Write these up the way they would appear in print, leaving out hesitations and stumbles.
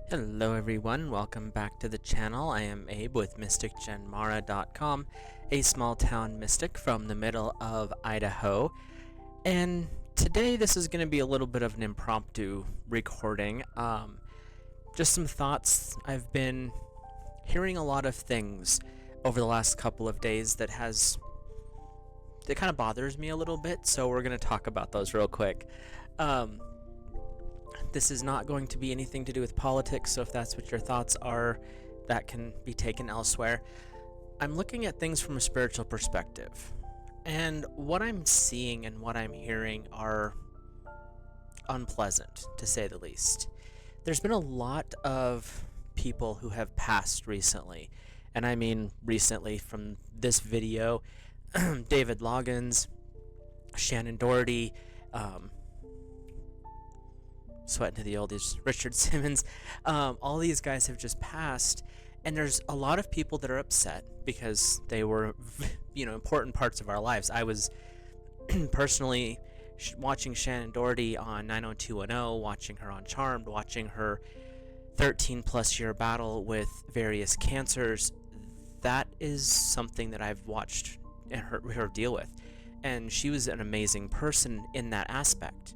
Hello everyone, welcome back to the channel. I am Abe with Mysticgenmara.com, a small town mystic from the middle of Idaho. And today this is going to be a little bit of an impromptu recording. Just some thoughts. I've been hearing a lot of things over the last couple of days that kind of bothers me a little bit, so we're going to talk about those real quick. This is not going to be anything to do with politics, so if that's what your thoughts are, that can be taken elsewhere. I'm looking at things from a spiritual perspective, and what I'm seeing and what I'm hearing are unpleasant, to say the least. There's been a lot of people who have passed recently, and I mean recently from this video. David Loggins, Shannon Doherty, sweating to the oldies, Richard Simmons, all these guys have just passed, and there's a lot of people that are upset because they were, important parts of our lives. I was personally watching Shannon Doherty on 90210, watching her on Charmed, watching her 13-plus year battle with various cancers. That is something that I've watched and her deal with, and she was an amazing person in that aspect.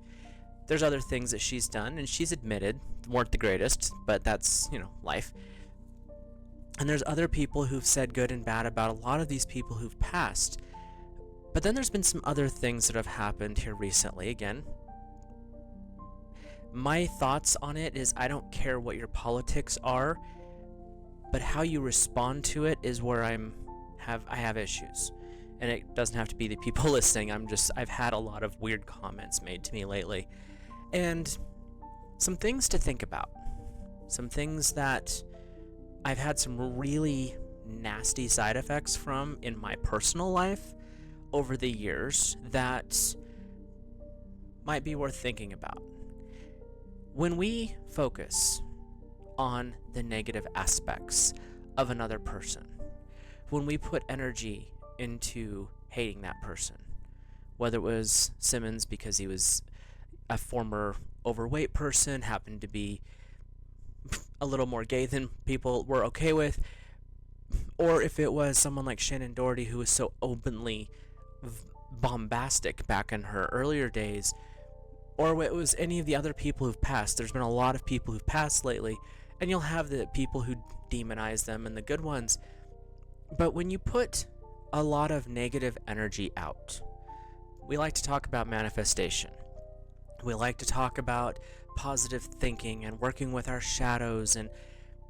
There's other things that she's done, and she's admitted weren't the greatest, but that's, life. And there's other people who've said good and bad about a lot of these people who've passed. But then there's been some other things that have happened here recently. Again, my thoughts on it is I don't care what your politics are, but how you respond to it is where I have issues. And it doesn't have to be the people listening. I've had a lot of weird comments made to me lately. And some things to think about. Some things that I've had some really nasty side effects from in my personal life over the years that might be worth thinking about. When we focus on the negative aspects of another person, when we put energy into hating that person, whether it was Simmons because he was a former overweight person, happened to be a little more gay than people were okay with, or if it was someone like Shannon Doherty who was so openly bombastic back in her earlier days, or it was any of the other people who've passed. There's been a lot of people who've passed lately, and you'll have the people who demonize them and the good ones. But when you put a lot of negative energy out, we like to talk about manifestation. We like to talk about positive thinking and working with our shadows, and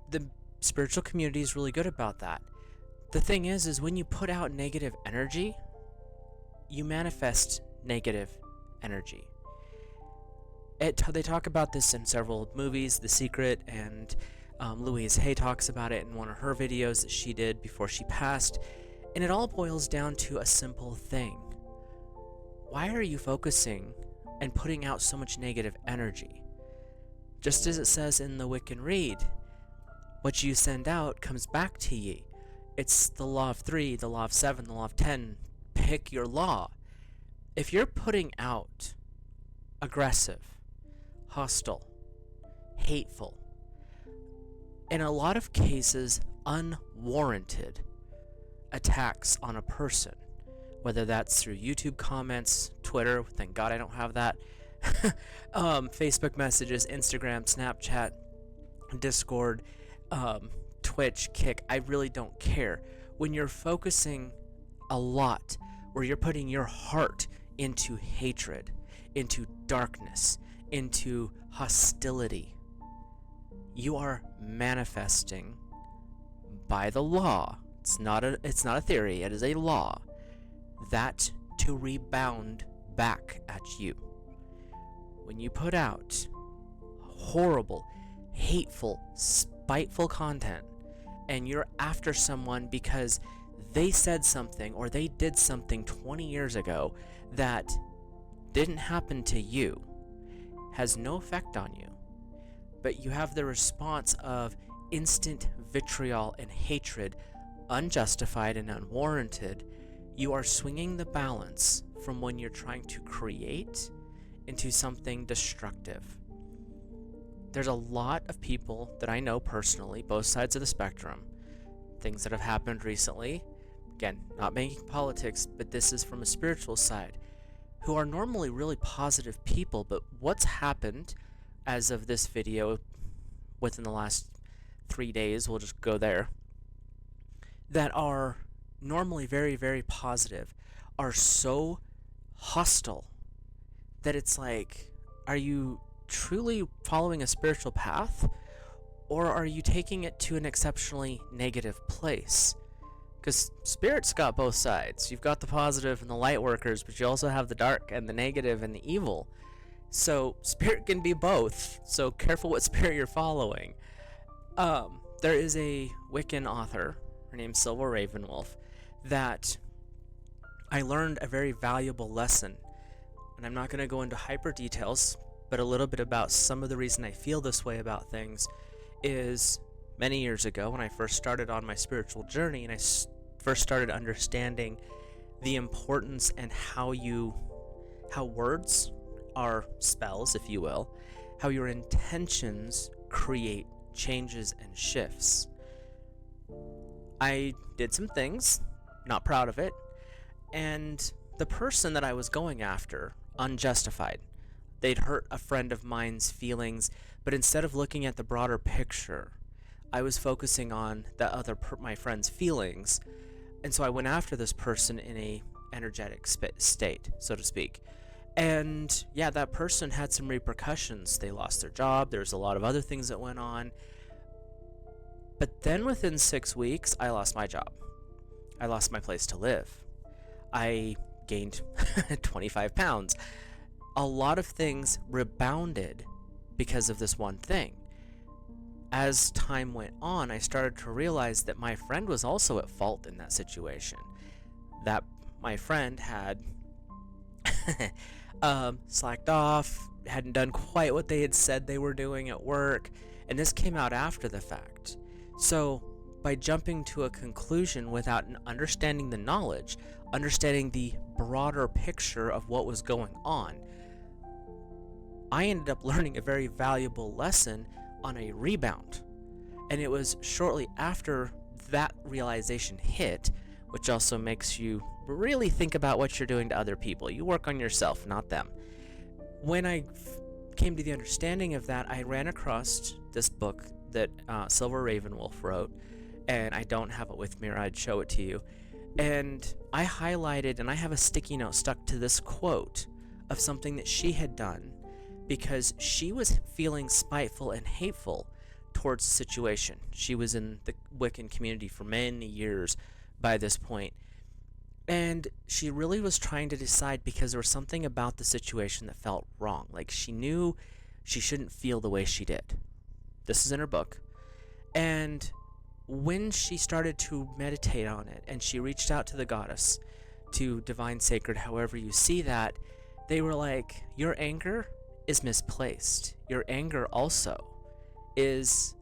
the spiritual community is really good about that. The thing is when you put out negative energy, you manifest negative energy. They talk about this in several movies, The Secret, and Louise Hay talks about it in one of her videos that she did before she passed. And it all boils down to a simple thing. Why are you focusing and putting out so much negative energy? Just as it says in the Wiccan Read, what you send out comes back to ye. It's the law of 3, the law of 7, the law of 10. Pick your law. If you're putting out aggressive, hostile, hateful, in a lot of cases unwarranted attacks on a person, whether that's through YouTube comments, Twitter, thank God I don't have that, Facebook messages, Instagram, Snapchat, Discord, Twitch, Kick, I really don't care. When you're focusing a lot, where you're putting your heart into hatred, into darkness, into hostility, you are manifesting by the law. It's not a theory, it is a law, that to rebound back at you. When you put out horrible, hateful, spiteful content, and you're after someone because they said something or they did something 20 years ago that didn't happen to you, has no effect on you, but you have the response of instant vitriol and hatred, unjustified and unwarranted, you are swinging the balance from when you're trying to create into something destructive. there's a lot of people that I know personally, both sides of the spectrum, things that have happened recently, again, not making politics, but this is from a spiritual side, who are normally really positive people, but what's happened as of this video within the last 3 days, we'll just go there, that are normally very, very positive, are so hostile that it's like, are you truly following a spiritual path, or are you taking it to an exceptionally negative place? Because Spirit's got both sides. You've got the positive and the light workers, but you also have the dark and the negative and the evil. So Spirit can be both. So careful what spirit you're following. There is a Wiccan author, her name's Silver Ravenwolf, that I learned a very valuable lesson. And I'm not going to go into hyper details, but a little bit about some of the reason I feel this way about things is many years ago when I first started on my spiritual journey and I first started understanding the importance and how words are spells, if you will, how your intentions create changes and shifts. I did some things, not proud of it, and the person that I was going after, unjustified. They'd hurt a friend of mine's feelings, but instead of looking at the broader picture, I was focusing on my friend's feelings, and so I went after this person in a energetic state, so to speak. And yeah, that person had some repercussions. They lost their job. There's a lot of other things that went on. But then within 6 weeks, I lost my job. I lost my place to live. I gained 25 pounds. A lot of things rebounded because of this one thing. As time went on, I started to realize that my friend was also at fault in that situation. That my friend had slacked off, hadn't done quite what they had said they were doing at work, and this came out after the fact. So, by jumping to a conclusion without understanding the knowledge, understanding the broader picture of what was going on, I ended up learning a very valuable lesson on a rebound. And it was shortly after that realization hit, which also makes you really think about what you're doing to other people. You work on yourself, not them. When I came to the understanding of that, I ran across this book that Silver Ravenwolf wrote, and I don't have it with me or I'd show it to you. And I highlighted, and I have a sticky note stuck to this quote of something that she had done because she was feeling spiteful and hateful towards the situation. She was in the Wiccan community for many years by this point, and she really was trying to decide because there was something about the situation that felt wrong. Like, she knew she shouldn't feel the way she did. This is in her book. And when she started to meditate on it, and she reached out to the goddess, to divine sacred, however you see that, they were like, your anger is misplaced. Your anger also is,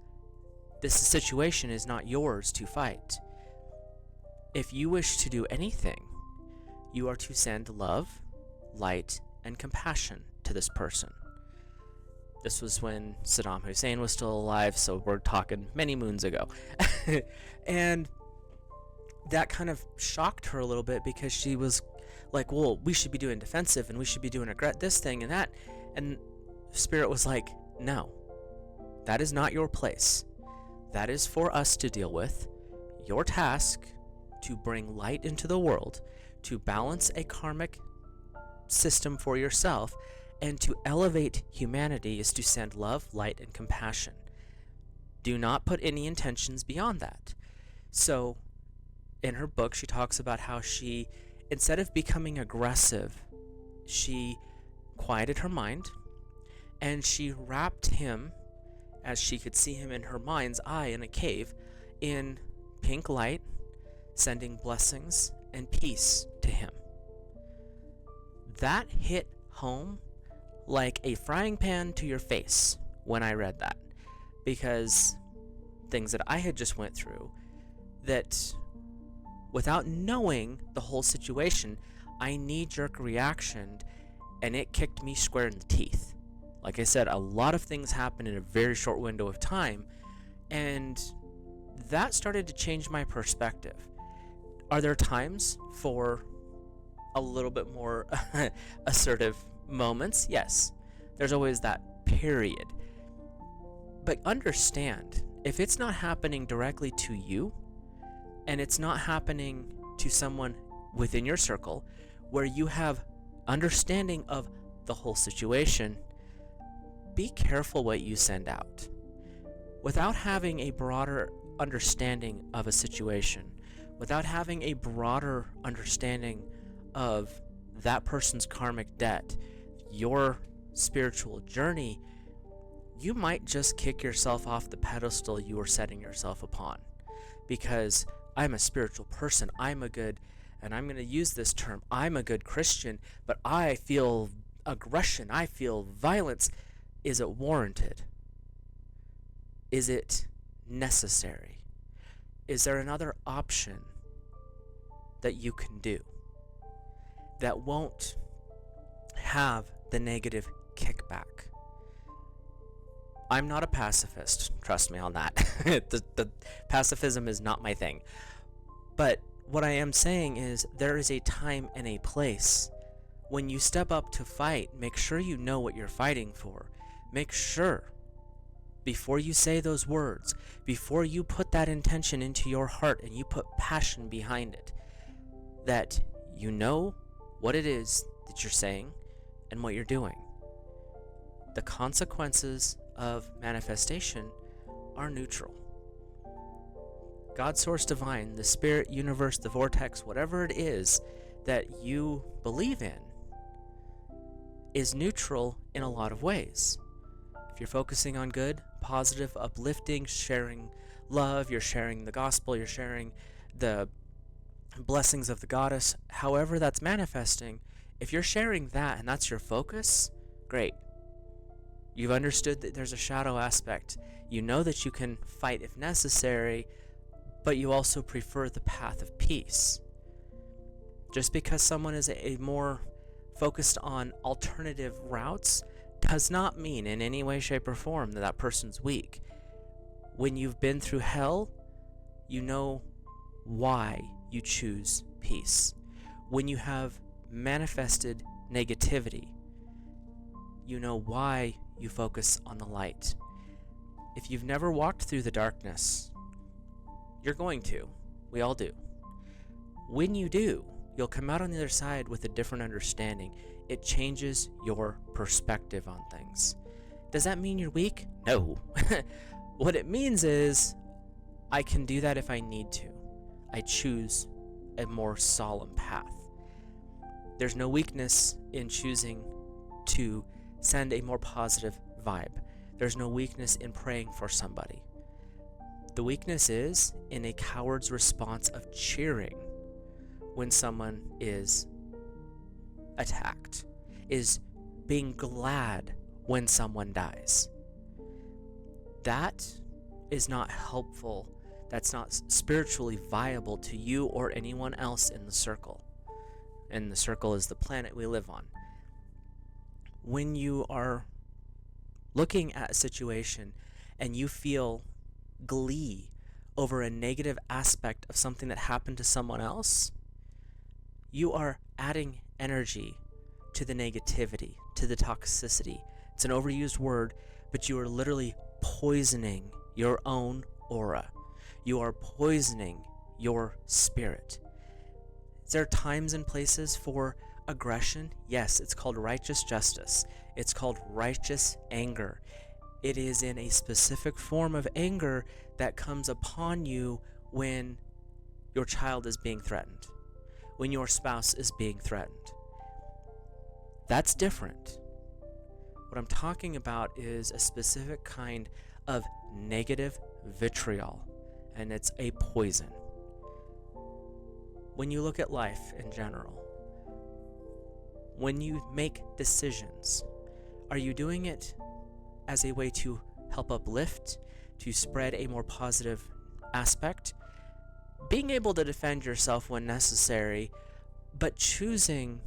this situation is not yours to fight. If you wish to do anything, you are to send love, light, and compassion to this person. This was when Saddam Hussein was still alive, so we're talking many moons ago. And that kind of shocked her a little bit because she was like, well, we should be doing defensive and we should be doing this thing and that. And Spirit was like, no, that is not your place. That is for us to deal with. Your task to bring light into the world, to balance a karmic system for yourself, and to elevate humanity is to send love, light, and compassion. Do not put any intentions beyond that. So, in her book, she talks about how she, instead of becoming aggressive, she quieted her mind, and she wrapped him, as she could see him in her mind's eye in a cave, in pink light, sending blessings and peace to him. That hit home like a frying pan to your face when I read that, because things that I had just went through, that without knowing the whole situation, I knee-jerk reactioned, and it kicked me square in the teeth. Like I said, a lot of things happen in a very short window of time, and that started to change my perspective. Are there times for a little bit more assertive moments? Yes. There's always that period. But understand, if it's not happening directly to you, and it's not happening to someone within your circle where you have understanding of the whole situation, be careful what you send out. Without having a broader understanding of a situation, without having a broader understanding of that person's karmic debt, your spiritual journey, you might just kick yourself off the pedestal you are setting yourself upon. Because I'm a spiritual person, I'm a good, and I'm going to use this term, I'm a good Christian, but I feel aggression, I feel violence. Is it warranted? Is it necessary? Is there another option that you can do that won't have the negative kickback? I'm not a pacifist, trust me on that. the pacifism is not my thing. But what I am saying is there is a time and a place. When you step up to fight, make sure you know what you're fighting for. Make sure, before you say those words, before you put that intention into your heart and you put passion behind it, that you know what it is that you're saying and what you're doing. The consequences of manifestation are neutral. God, source divine, the spirit, universe, the vortex, whatever it is that you believe in, is neutral in a lot of ways. If you're focusing on good, positive, uplifting, sharing love, you're sharing the gospel, you're sharing the blessings of the goddess, however that's manifesting, if you're sharing that and that's your focus, great. You've understood that there's a shadow aspect. You know that you can fight if necessary, but you also prefer the path of peace. Just because someone is a more focused on alternative routes does not mean in any way, shape, or form that that person's weak. When you've been through hell, you know why you choose peace. When you have manifested negativity, you know why you focus on the light. If you've never walked through the darkness, you're going to. We all do. When you do, you'll come out on the other side with a different understanding. It changes your perspective on things. Does that mean you're weak? No. What it means is, I can do that if I need to. I choose a more solemn path. There's no weakness in choosing to send a more positive vibe. There's no weakness in praying for somebody. The weakness is in a coward's response of cheering when someone is attacked, is being glad when someone dies. That is not helpful. That's not spiritually viable to you or anyone else in the circle. And the circle is the planet we live on. When you are looking at a situation and you feel glee over a negative aspect of something that happened to someone else, you are adding energy to the negativity, to the toxicity. It's an overused word, but you are literally poisoning your own aura. You are poisoning your spirit. Is there times and places for aggression? Yes, it's called righteous justice. It's called righteous anger. It is in a specific form of anger that comes upon you when your child is being threatened, when your spouse is being threatened. That's different. What I'm talking about is a specific kind of negative vitriol, and it's a poison. When you look at life in general, when you make decisions, are you doing it as a way to help uplift, to spread a more positive aspect, being able to defend yourself when necessary, but choosing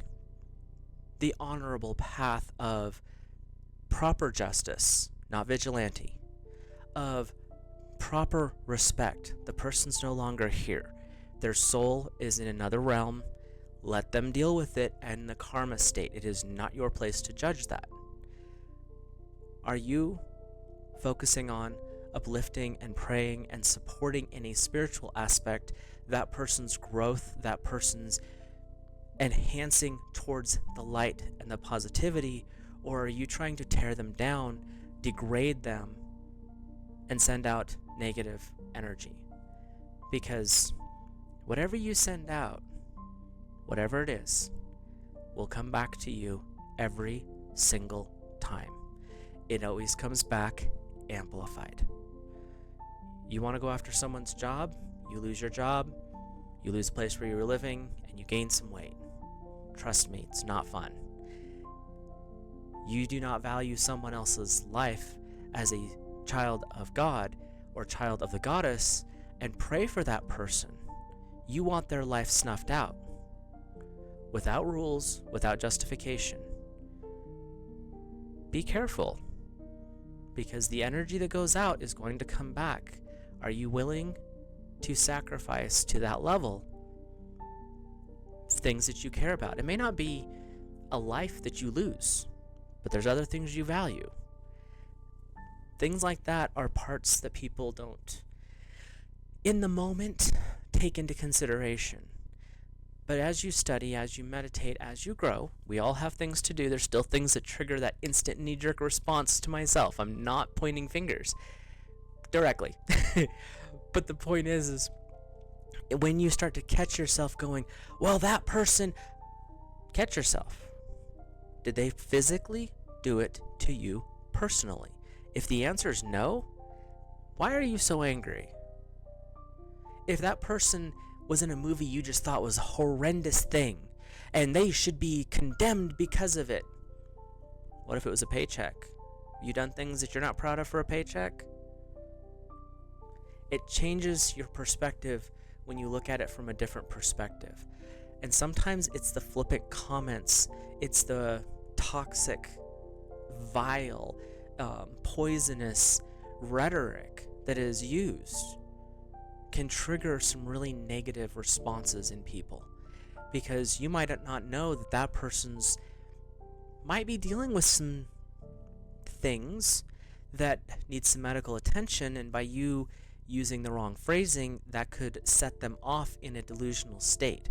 the honorable path of proper justice, not vigilante, of proper respect. The person's no longer here. Their soul is in another realm. Let them deal with it and the karma state. It is not your place to judge that. Are you focusing on uplifting and praying and supporting in a spiritual aspect that person's growth, that person's enhancing towards the light and the positivity, or are you trying to tear them down, degrade them, and send out negative energy? Because whatever you send out, whatever it is, will come back to you every single time. It always comes back amplified. You want to go after someone's job, you lose your job, you lose the place where you were living, and you gain some weight. Trust me, it's not fun. You do not value someone else's life as a child of God or child of the goddess and pray for that person. You want their life snuffed out. Without rules, without justification. Be careful, because the energy that goes out is going to come back. Are you willing to sacrifice to that level things that you care about? It may not be a life that you lose, but there's other things you value. Things like that are parts that people don't, in the moment, take into consideration. But as you study, as you meditate, as you grow, we all have things to do. There's still things that trigger that instant knee-jerk response to myself. I'm not pointing fingers directly. But the point is when you start to catch yourself going, well, that person, catch yourself. Did they physically do it to you personally? If the answer is no, why are you so angry? If that person was in a movie you just thought was a horrendous thing, and they should be condemned because of it, what if it was a paycheck? You done things that you're not proud of for a paycheck? It changes your perspective when you look at it from a different perspective. And sometimes it's the flippant comments, it's the toxic, vile, poisonous rhetoric that is used can trigger some really negative responses in people, because you might not know that that person's might be dealing with some things that need some medical attention, and by you using the wrong phrasing, that could set them off in a delusional state.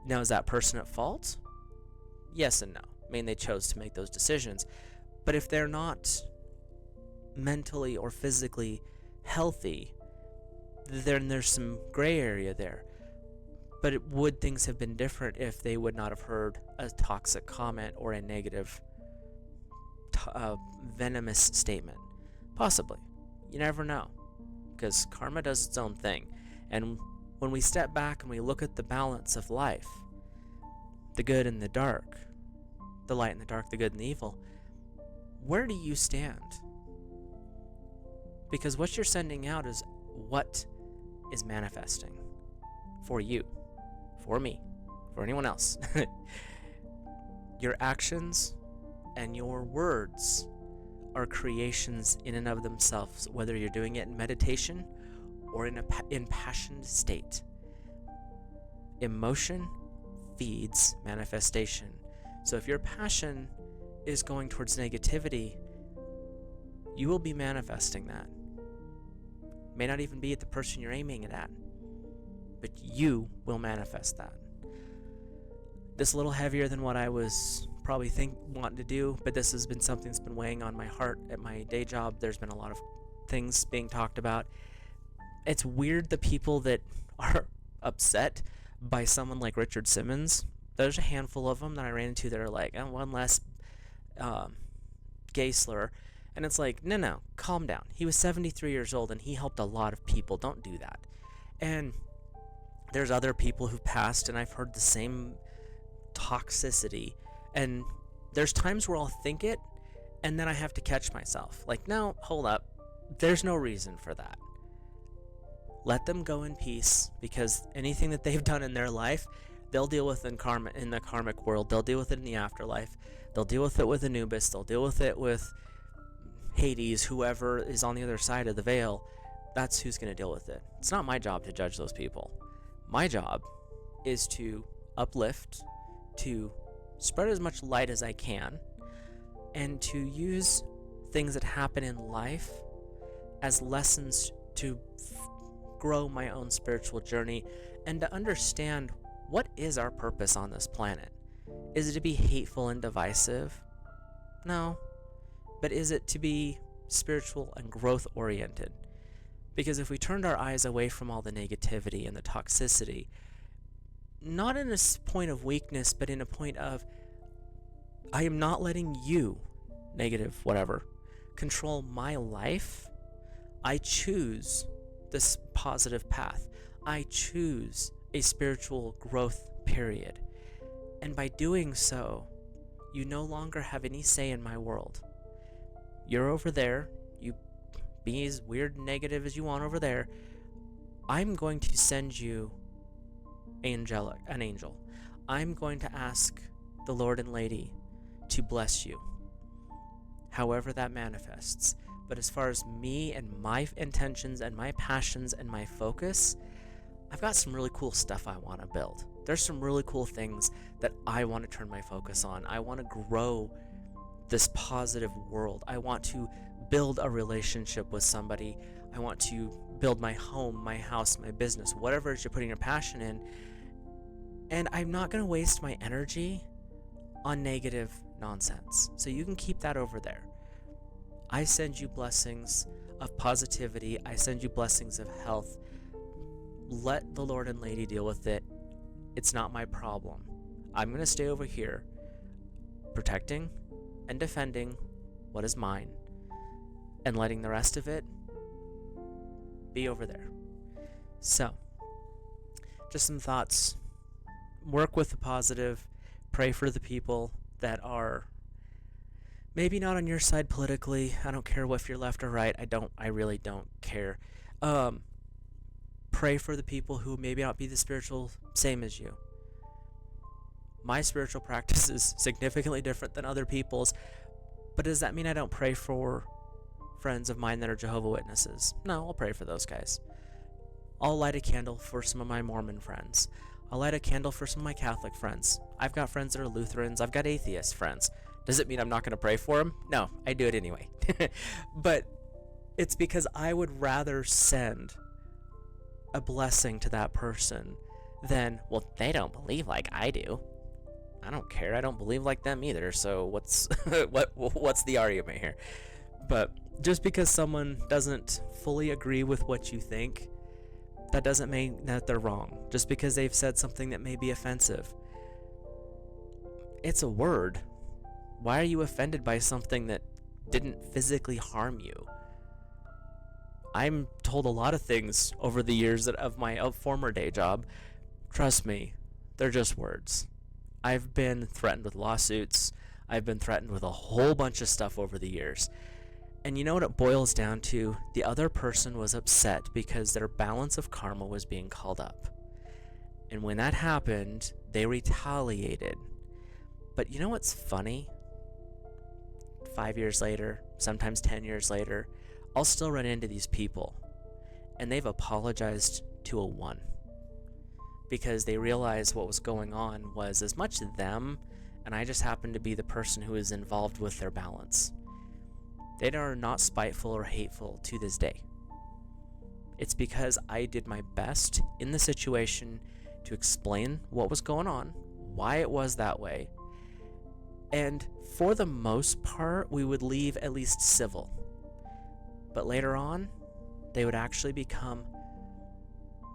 Now, is that person at fault? Yes and no. I mean, they chose to make those decisions. But if they're not mentally or physically healthy, then there's some gray area there. But would things have been different if they would not have heard a toxic comment or a negative, venomous statement? Possibly. You never know, because karma does its own thing. And when we step back and we look at the balance of life, the good and the dark, the light and the dark, the good and the evil, where do you stand? Because what you're sending out is what is manifesting for you, for me, for anyone else. Your actions and your words are creations in and of themselves, whether you're doing it in meditation or in an impassioned state. Emotion feeds manifestation. So if your passion is going towards negativity, you will be manifesting that. May not even be at the person you're aiming it at, but you will manifest that. This a little heavier than what I was probably wanting to do, but this has been something that's been weighing on my heart at my day job. There's been a lot of things being talked about. It's weird the people that are upset by someone like Richard Simmons. There's a handful of them that I ran into that are like, oh, one less gay slur. And it's like, no, calm down. He was 73 years old and he helped a lot of people. Don't do that. And there's other people who've passed, and I've heard the same toxicity. And there's times where I'll think it, and then I have to catch myself. Like, no, hold up. There's no reason for that. Let them go in peace, because anything that they've done in their life, they'll deal with in the karmic world. They'll deal with it in the afterlife. They'll deal with it with Anubis. They'll deal with it with Hades, whoever is on the other side of the veil. That's who's going to deal with it. It's not my job to judge those people. My job is to uplift, to spread as much light as I can, and to use things that happen in life as lessons to grow my own spiritual journey and to understand what is our purpose on this planet. Is it to be hateful and divisive? No. But is it to be spiritual and growth oriented? Because if we turned our eyes away from all the negativity and the toxicity, not in a point of weakness, but in a point of, I am not letting you, negative, whatever, control my life. I choose this positive path. I choose a spiritual growth period. And by doing so, you no longer have any say in my world. You're over there. You be as weird and negative as you want over there. I'm going to send you an angel. I'm going to ask the Lord and Lady to bless you, however that manifests. But as far as me and my intentions and my passions and my focus, I've got some really cool stuff I want to build. There's some really cool things that I want to turn my focus on. I want to grow this positive world. I want to build a relationship with somebody. I want to build my home, my house, my business, whatever it is you're putting your passion in. And I'm not going to waste my energy on negative nonsense. So you can keep that over there. I send you blessings of positivity. I send you blessings of health. Let the Lord and Lady deal with it. It's not my problem. I'm going to stay over here protecting and defending what is mine and letting the rest of it be over there. So, just some thoughts. Work with the positive. Pray for the people that are maybe not on your side politically. I don't care if you're left or right. I really don't care. Pray for the people who maybe not be the spiritual same as you. My spiritual practice is significantly different than other people's, but does that mean I don't pray for friends of mine that are Jehovah's Witnesses? No, I'll pray for those guys. I'll light a candle for some of my Mormon friends. I'll light a candle for some of my Catholic friends. I've got friends that are Lutherans. I've got atheist friends. Does it mean I'm not going to pray for them? No, I do it anyway. But it's because I would rather send a blessing to that person than, well, they don't believe like I do. I don't care. I don't believe like them either. So what's what's the argument here? But just because someone doesn't fully agree with what you think, that doesn't mean that they're wrong. Just because they've said something that may be offensive. It's a word. Why are you offended by something that didn't physically harm you? I'm told a lot of things over the years of my former day job. Trust me, they're just words. I've been threatened with lawsuits. I've been threatened with a whole bunch of stuff over the years. And you know what it boils down to? The other person was upset because their balance of karma was being called up. And when that happened, they retaliated. But you know what's funny? 5 years later, sometimes 10 years later, I'll still run into these people. And they've apologized to a one. Because they realized what was going on was as much them, and I just happened to be the person who was involved with their balance. They are not spiteful or hateful to this day. It's because I did my best in the situation to explain what was going on, why it was that way, and for the most part, we would leave at least civil. But later on, they would actually become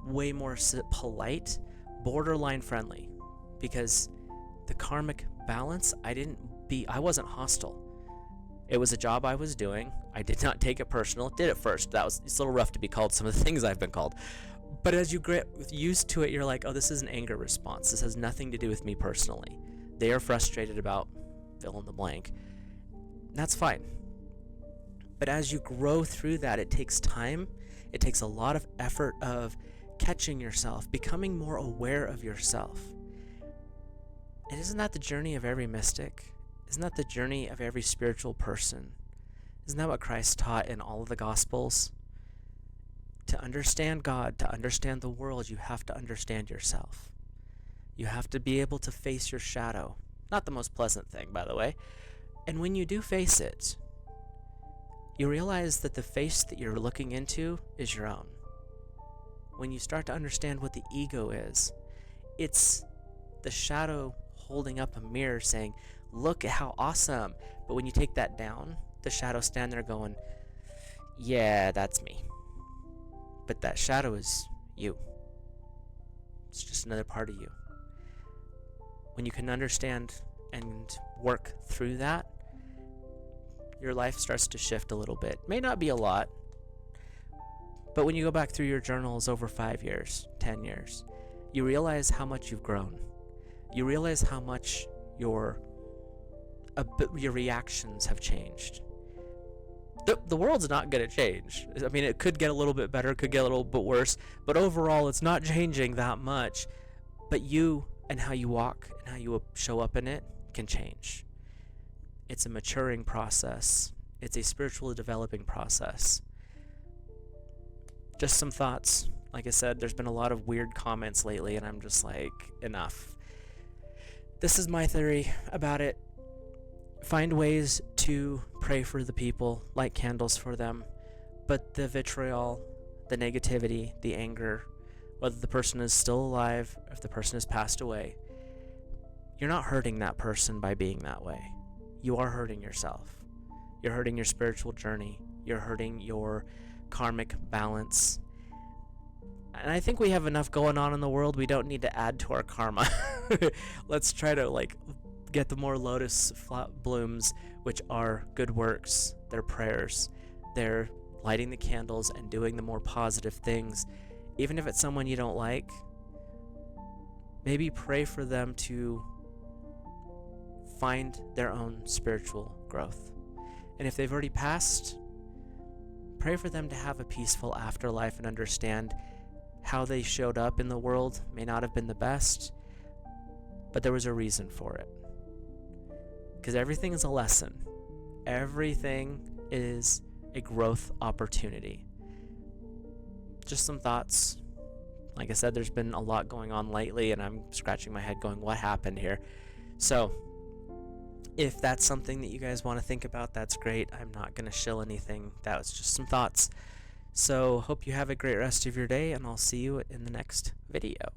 way more polite, borderline friendly, because the karmic balance, I wasn't hostile. It was a job I was doing. I did not take it personal. Did it first. It's a little rough to be called some of the things I've been called. But as you get used to it, you're like, oh, this is an anger response. This has nothing to do with me personally. They are frustrated about fill in the blank. That's fine. But as you grow through that, it takes time. It takes a lot of effort of catching yourself, becoming more aware of yourself. And isn't that the journey of every mystic? Isn't that the journey of every spiritual person? Isn't that what Christ taught in all of the Gospels? To understand God, to understand the world, you have to understand yourself. You have to be able to face your shadow. Not the most pleasant thing, by the way. And when you do face it, you realize that the face that you're looking into is your own. When you start to understand what the ego is, it's the shadow holding up a mirror saying, look at how awesome. But when you take that down, the shadow stand there going, yeah, that's me. But that shadow is you. It's just another part of you. When you can understand and work through that, your life starts to shift a little bit. May not be a lot, but when you go back through your journals over 5 years, 10 years, you realize how much you've grown. You realize how much your reactions have changed. The world's not going to change. I mean, it could get a little bit better, it could get a little bit worse, but overall it's not changing that much. But you and how you walk and how you show up in it can change. It's a maturing process. It's a spiritually developing process. Just some thoughts. Like I said, there's been a lot of weird comments lately, and I'm just like, enough. This is my theory about it. Find ways to pray for the people, light candles for them, but the vitriol, the negativity, the anger, whether the person is still alive, if the person has passed away, you're not hurting that person by being that way. You are hurting yourself. You're hurting your spiritual journey. You're hurting your karmic balance. And I think we have enough going on in the world. We don't need to add to our karma. Let's try to get the more lotus blooms, which are good works. They're prayers. They're lighting the candles and doing the more positive things. Even if it's someone you don't like, maybe pray for them to find their own spiritual growth. And if they've already passed, pray for them to have a peaceful afterlife and understand how they showed up in the world may not have been the best, but there was a reason for it. Because everything is a lesson. Everything is a growth opportunity. Just some thoughts. Like I said, there's been a lot going on lately, and I'm scratching my head going, what happened here? So, if that's something that you guys want to think about, that's great. I'm not going to shill anything. That was just some thoughts. So, hope you have a great rest of your day, and I'll see you in the next video.